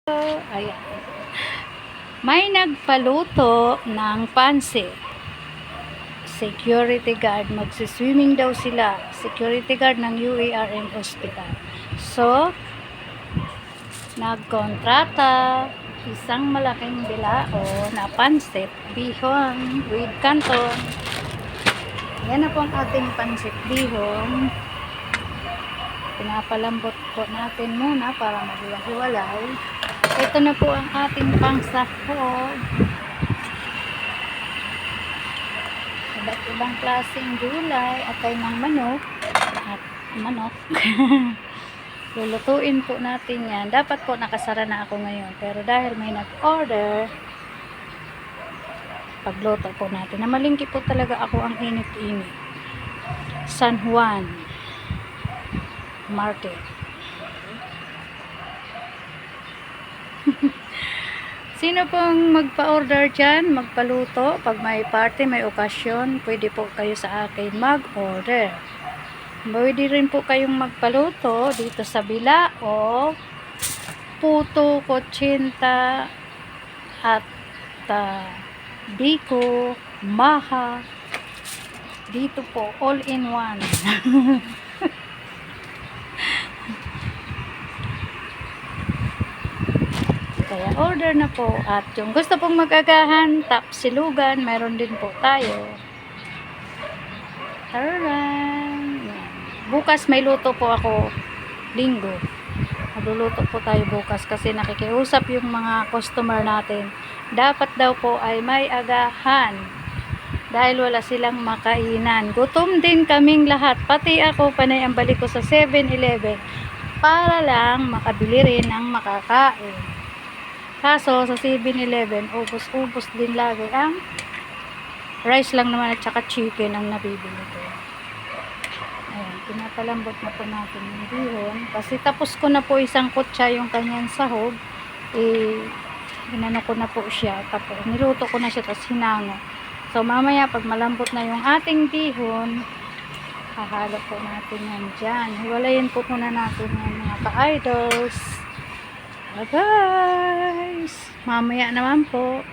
Ayan. May nagpaluto ng pansit. Security guard. Magsiswimming daw sila. Security guard ng UARM Hospital. So, nagkontrata isang malaking bilao na pansit, bihon with canton. Yan na po ang ating pansit bihon. Pinapalambot po natin muna para maghiwa-hiwalay. Ito na po ang ating pangsahog. Iba't ibang klaseng gulay at ay ng manok at manok. Lulutuin po natin yan. Dapat po nakasara na ako ngayon. Pero dahil may nag-order, pagluto po natin. Namalingki po talaga ako ang init-init. San Juan Market. Sino pong magpa-order dyan, magpaluto, pag may party, may okasyon, pwede po kayo sa akin mag-order. Pwede rin po kayong magpaluto dito sa Bilao, Puto, Kotsinta, at Biko, Maha. Dito po, all in one. Kaya order na po. At yung gusto pong magagahan, tapsilugan, meron din po tayo. Taran! Bukas may luto po ako, linggo. Magluluto po tayo bukas kasi nakikiusap yung mga customer natin. Dapat daw po ay may agahan. Dahil wala silang makainan. Gutom din kaming lahat. Pati ako, panay ang balik ko sa 7-Eleven para lang makabili rin ng makakain. Kaso, sa 7-Eleven, ubos-ubos din lagi ang rice lang naman at saka chicken ang nabibili ko. Ayan, pinapalambot na po natin yung bihon. Kasi tapos ko na po isang kutsa yung kanyang sahog. Inano ko na po siya. Tapos, niluto ko na siya, tapos hinango. So, mamaya, pag malambot na yung ating bihon, hahalo po natin yan dyan. Hiwalayin po muna natin yan mga ka-idols. Guys, mamaya naman po.